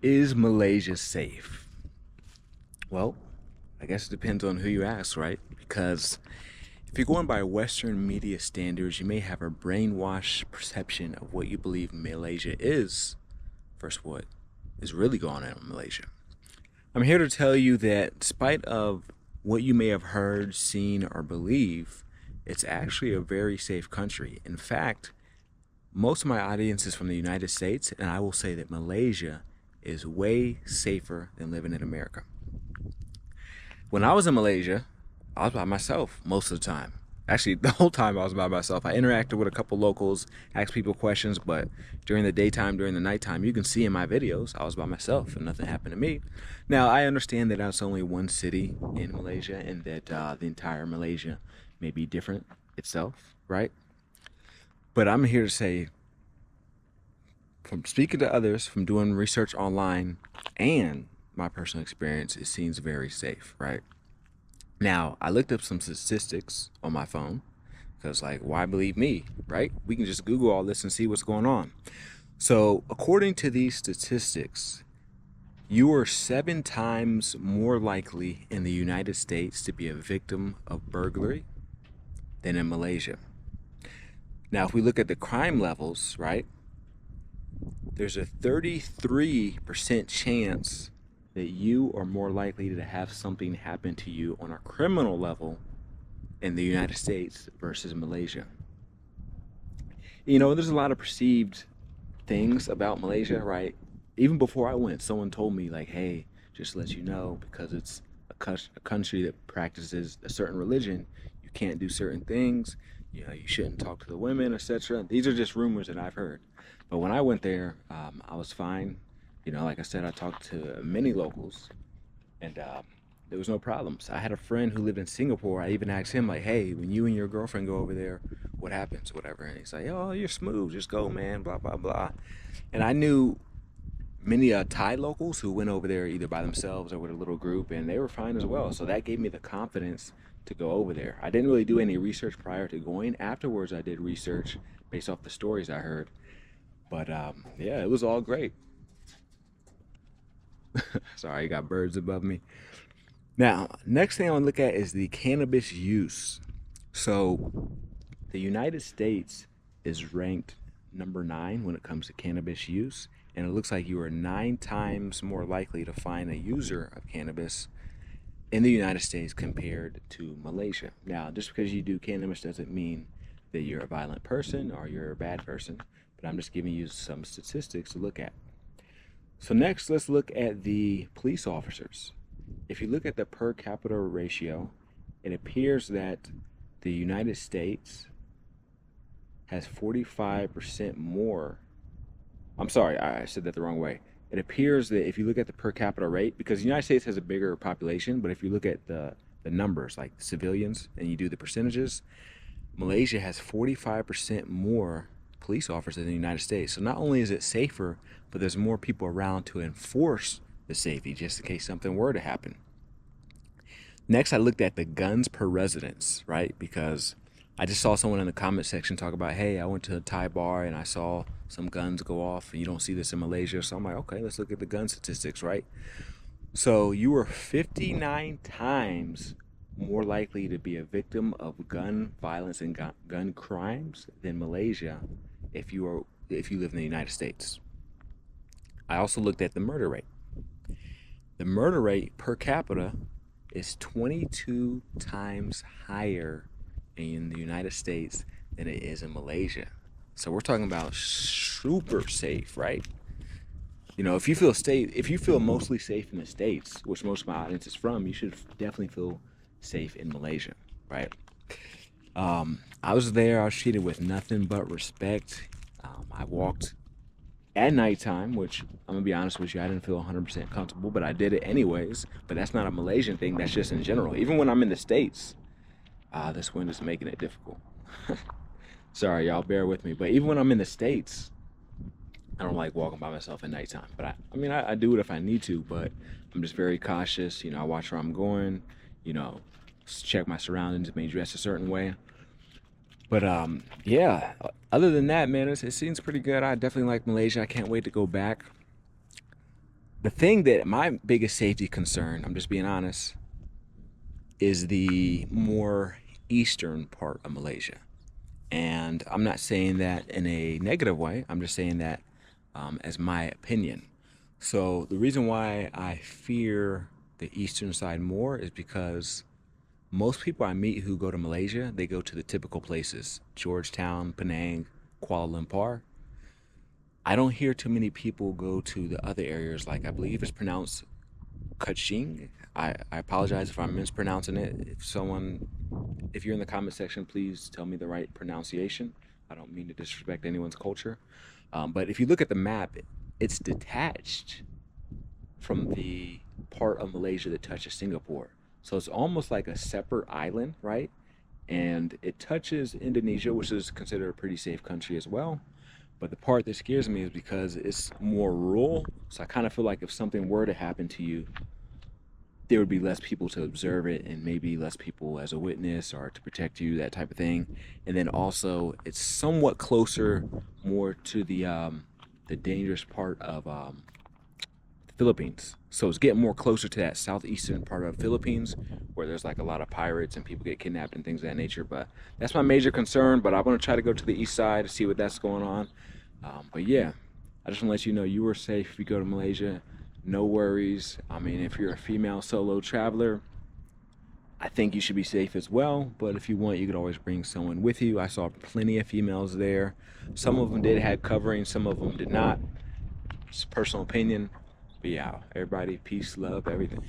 Is Malaysia safe? Well, I guess it depends on who you ask, right? Because if you're going by Western media standards, you may have a brainwashed perception of what you believe Malaysia is versus what is really going on in Malaysia. I'm here to tell you that despite of what you may have heard, seen, or believe, it's actually a very safe country. In fact, most of my audience is from the United States, and I will say that Malaysia is way safer than living in America. When I was in Malaysia, I was by myself most of the time. Actually, the whole time I was by myself. I interacted with a couple locals, asked people questions, but during the daytime, during the nighttime, you can see in my videos, I was by myself and nothing happened to me. Now, I understand that that's only one city in Malaysia and that the entire Malaysia may be different itself, right? But I'm here to say, from speaking to others, from doing research online, and my personal experience, it seems very safe, right? Now, I looked up some statistics on my phone because, like, why believe me, right? We can just Google all this and see what's going on. So, according to these statistics, you are 7 times more likely in the United States to be a victim of burglary than in Malaysia. Now, if we look at the crime levels, right, there's a 33% chance that you are more likely to have something happen to you on a criminal level in the United States versus Malaysia. You know, there's a lot of perceived things about Malaysia, right? Even before I went, someone told me, like, hey, just to let you know, because it's a country that practices a certain religion, you can't do certain things, you know, you shouldn't talk to the women, etc. These are just rumors that I've heard. But when I went there, I was fine. You know, like I said, I talked to many locals, and there was no problems. I had a friend who lived in Singapore. I even asked him, like, hey, when you and your girlfriend go over there, what happens, whatever. And he's like, oh, you're smooth, just go, man, blah blah blah. And I knew many Thai locals who went over there either by themselves or with a little group, and they were fine as well. So that gave me the confidence to go over there. I didn't really do any research prior to going. Afterwards, I did research based off the stories I heard. But yeah, it was all great. Sorry, I got birds above me. Now, next thing I want to look at is the cannabis use. So, the United States is ranked number 9 when it comes to cannabis use, and it looks like you are 9 times more likely to find a user of cannabis in the United States compared to Malaysia. Now, just because you do cannabis doesn't mean that you're a violent person or you're a bad person, but I'm just giving you some statistics to look at. So next, let's look at the police officers. If you look at the per capita ratio, it appears that the United States has 45% more. I'm sorry, I said that the wrong way. It appears that if you look at the per capita rate, because the United States has a bigger population, but if you look at the numbers, like civilians, and you do the percentages, Malaysia has 45% more police officers in the United States. So not only is it safer, but there's more people around to enforce the safety just in case something were to happen. Next, I looked at the guns per residence, right? Because I just saw someone in the comment section talk about, hey, I went to a Thai bar and I saw some guns go off, and you don't see this in Malaysia. So I'm like, okay, let's look at the gun statistics, right? So you are 59 times more likely to be a victim of gun violence and gun crimes than Malaysia if you live in the United States. I also looked at the murder rate. The murder rate per capita is 22 times higher in the United States than it is in Malaysia. So we're talking about super safe, right? You know, if you feel mostly safe in the States, which most of my audience is from, you should definitely feel safe in Malaysia, right? I was there. I was treated with nothing but respect. I walked at nighttime, which I'm gonna be honest with you, I didn't feel 100% comfortable, but I did it anyways. But that's not a Malaysian thing. That's just in general. Even when I'm in the States, this wind is making it difficult. Sorry, y'all, bear with me. But even when I'm in the States, I don't like walking by myself at nighttime. But I do it if I need to, but I'm just very cautious. You know, I watch where I'm going, you know, check my surroundings, may dress a certain way. But yeah, other than that, man, it seems pretty good. I definitely like Malaysia. I can't wait to go back. The thing that my biggest safety concern, I'm just being honest, is the more eastern part of Malaysia. And I'm not saying that in a negative way, I'm just saying that as my opinion. So the reason why I fear the eastern side more is because most people I meet who go to Malaysia, they go to the typical places: Georgetown, Penang, Kuala Lumpur. I don't hear too many people go to the other areas, like I believe it's pronounced Kuching. I apologize if I'm mispronouncing it. If you're in the comment section, please tell me the right pronunciation. I don't mean to disrespect anyone's culture. But if you look at the map, it's detached from the part of Malaysia that touches Singapore. So it's almost like a separate island, right? And it touches Indonesia, which is considered a pretty safe country as well. But the part that scares me is because it's more rural. So I kind of feel like if something were to happen to you, there would be less people to observe it and maybe less people as a witness or to protect you, that type of thing. And then also it's somewhat closer more to the dangerous part of the Philippines. So it's getting more closer to that southeastern part of the Philippines where there's like a lot of pirates and people get kidnapped and things of that nature. But that's my major concern. But I'm going to try to go to the east side to see what that's going on. But yeah, I just want to let you know you are safe if you go to Malaysia. No worries. I mean, if you're a female solo traveler, I think you should be safe as well. But if you want, you could always bring someone with you. I saw plenty of females there. Some of them did have covering, some of them did not. It's personal opinion. But yeah, everybody, peace, love, everything.